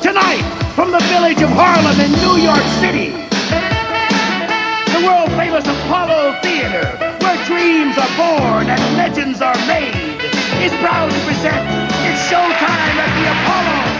Tonight, from the village of Harlem in New York City, the world-famous Apollo Theater, where dreams are born and legends are made, is proud to present It's Showtime at the Apollo.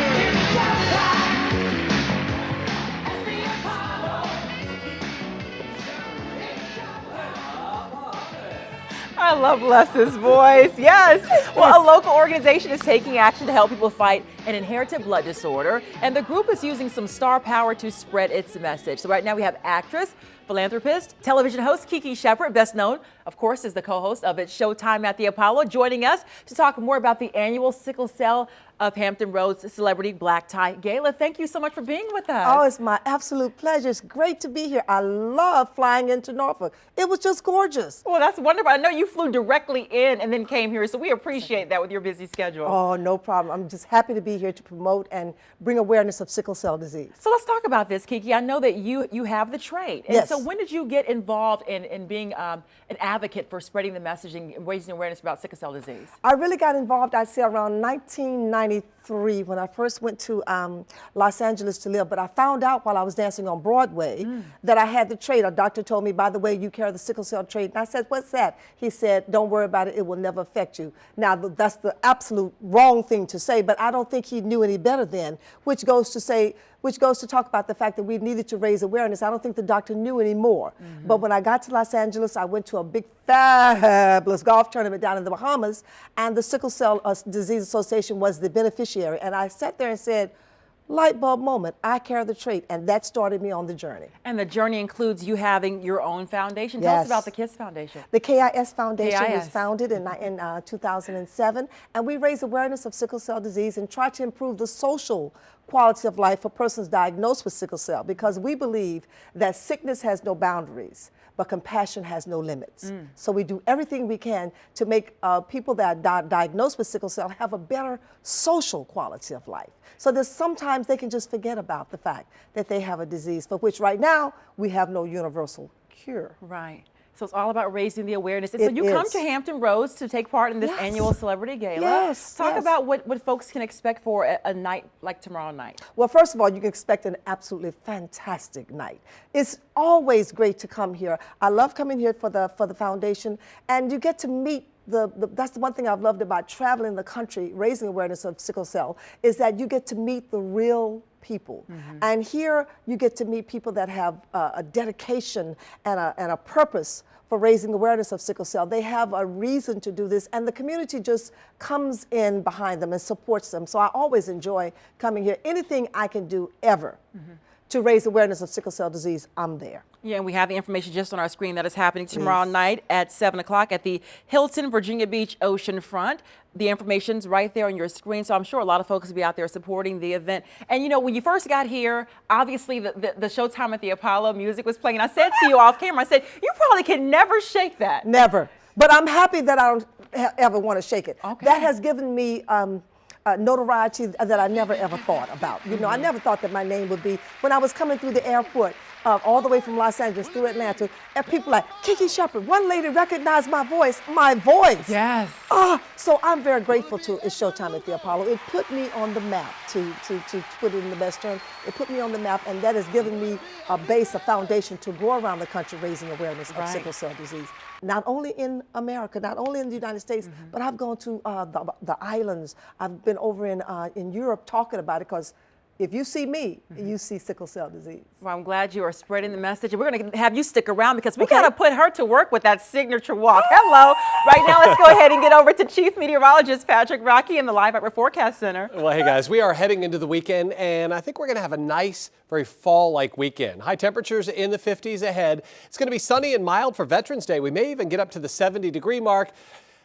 I love Les's voice. Yes. Well, a local organization is taking action to help people fight an inherited blood disorder, and the group is using some star power to spread its message. So right now we have actress, philanthropist, television host Kiki Shepard, best known, of course, as the co-host of It's Showtime at the Apollo, joining us to talk more about the annual Sickle Cell of Hampton Roads Celebrity Black Tie Gala. Thank you so much for being with us. Oh, it's my absolute pleasure. It's great to be here. I love flying into Norfolk. It was just gorgeous. Well, that's wonderful. I know you flew directly in and then came here, so we appreciate that with your busy schedule. Oh, no problem. I'm just happy to be here to promote and bring awareness of sickle cell disease. So let's talk about this, Kiki. I know that you have the trait. And yes. So when did you get involved in being an advocate for spreading the messaging and raising awareness about sickle cell disease? I really got involved, I'd say, around 1993 when I first went to Los Angeles to live. But I found out while I was dancing on Broadway that I had the trait. A doctor told me, by the way, you carry the sickle cell trait. And I said, what's that? He said, don't worry about it. It will never affect you. Now, that's the absolute wrong thing to say, but I don't think he knew any better then, which goes to talk about the fact that we needed to raise awareness. I don't think the doctor knew anymore. But when I got to Los Angeles, I went to a big, fabulous golf tournament down in the Bahamas, and the Sickle Cell Disease Association was the beneficiary. And I sat there and said, light bulb moment, I carry the trait, and that started me on the journey. And the journey includes you having your own foundation. Tell us about the KISS Foundation. The KIS Foundation was founded in 2007, and we raise awareness of sickle cell disease and try to improve the social quality of life for persons diagnosed with sickle cell, because we believe that sickness has no boundaries, but compassion has no limits. So we do everything we can to make people that are diagnosed with sickle cell have a better social quality of life. So that sometimes they can just forget about the fact that they have a disease for which right now we have no universal cure. Right. So it's all about raising the awareness. And so you come to Hampton Roads to take part in this annual Celebrity Gala. Yes. Talk about what folks can expect for a night like tomorrow night. Well, first of all, you can expect an absolutely fantastic night. It's always great to come here. I love coming here for the foundation, and you get to meet that's the one thing I've loved about traveling the country, raising awareness of sickle cell, is that you get to meet the real people. And here you get to meet people that have a dedication and a purpose for raising awareness of sickle cell. They have a reason to do this, and the community just comes in behind them and supports them. So I always enjoy coming here. Anything I can do ever to raise awareness of sickle cell disease, I'm there. Yeah, and we have the information just on our screen that is happening tomorrow night at 7 o'clock at the Hilton Virginia Beach Oceanfront. The information's right there on your screen, so I'm sure a lot of folks will be out there supporting the event. And you know, when you first got here, obviously the Showtime at the Apollo music was playing. I said to you off camera, I said, you probably can never shake that. Never. But I'm happy that I don't ever want to shake it. Okay. That has given me notoriety that I never ever thought about. You know, I never thought that my name would be, when I was coming through the airport, all the way from Los Angeles through Atlanta, and people like, Kiki Shepard, one lady recognized my voice. Yes. So I'm very grateful to It's Showtime at the Apollo. It put me on the map, to put it in the best term. It put me on the map, and that has given me a base, a foundation to go around the country raising awareness of sickle cell disease. Not only in America, not only in the United States, but I've gone to the islands. I've been over in Europe talking about it, because if you see me, you see sickle cell disease. Well, I'm glad you are spreading the message. And we're going to have you stick around, because we got to put her to work with that signature walk. Hello. Right now, let's go ahead and get over to Chief Meteorologist Patrick Rocky in the Live Weather Forecast Center. Well, hey guys, we are heading into the weekend, and I think we're going to have a nice, very fall-like weekend. High temperatures in the 50s ahead. It's going to be sunny and mild for Veterans Day. We may even get up to the 70-degree mark.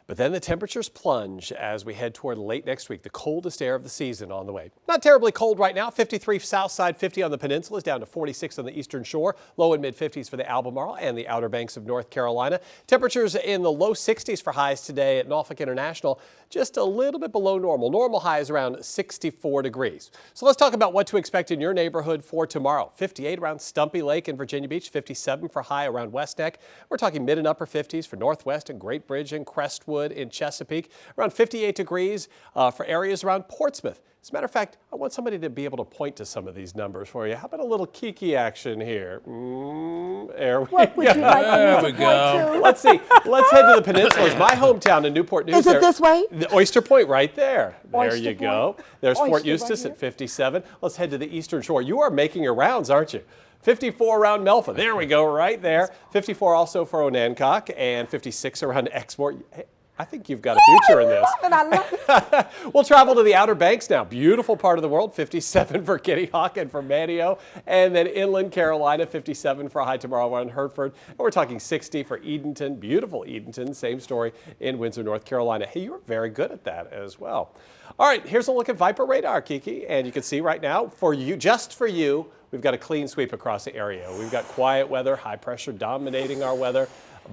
But then the temperatures plunge as we head toward late next week, the coldest air of the season on the way. Not terribly cold right now, 53 south side, 50 on the peninsula, is down to 46 on the eastern shore, low and mid 50s for the Albemarle and the Outer Banks of North Carolina. Temperatures in the low 60s for highs today at Norfolk International, just a little bit below normal. Normal high is around 64 degrees. So let's talk about what to expect in your neighborhood for tomorrow. 58 around Stumpy Lake in Virginia Beach, 57 for high around West Neck. We're talking mid and upper 50s for Northwest and Great Bridge and Crestwood in Chesapeake. Around 58 degrees for areas around Portsmouth. As a matter of fact, I want somebody to be able to point to some of these numbers for you. How about a little Kiki action here? There we What would you like There me we to go. point to? Let's see. Let's head to the peninsula. It's my hometown in Newport News. Is it this way? The Oyster Point right there. There Oyster you Point. go. There's Fort Oyster right Eustis here. at 57. Let's head to the eastern shore. You are making your rounds, aren't you? 54 around Melfa. There we go, right there. 54 also for Onancock and 56 around Exmoor. Hey, I think you've got a future in this. And I love it. We'll travel to the Outer Banks now. Beautiful part of the world, 57 for Kitty Hawk and for Manio. And then inland Carolina, 57 for a high tomorrow on Hertford. And we're talking 60 for Edenton, beautiful Edenton. Same story in Windsor, North Carolina. Hey, you were very good at that as well. All right, here's a look at Viper radar, Kiki. And you can see right now, for you, just for you, we've got a clean sweep across the area. We've got quiet weather, high pressure dominating our weather.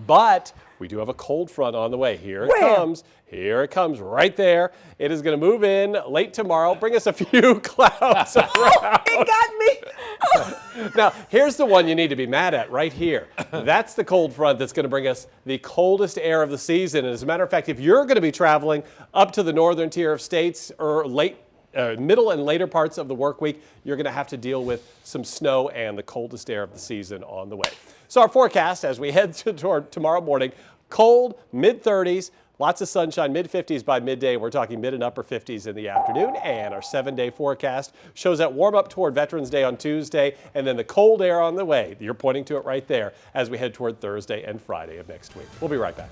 But we do have a cold front on the way. Here it comes. Here it comes right there. It is going to move in late tomorrow, bring us a few clouds around. It got me. Now, here's the one you need to be mad at right here. That's the cold front that's going to bring us the coldest air of the season. And as a matter of fact, if you're going to be traveling up to the northern tier of states or middle and later parts of the work week, you're going to have to deal with some snow and the coldest air of the season on the way. So our forecast as we head toward tomorrow morning, cold, mid-30s, lots of sunshine, mid-50s by midday. We're talking mid and upper 50s in the afternoon. And our 7-day forecast shows that warm up toward Veterans Day on Tuesday and then the cold air on the way. You're pointing to it right there as we head toward Thursday and Friday of next week. We'll be right back.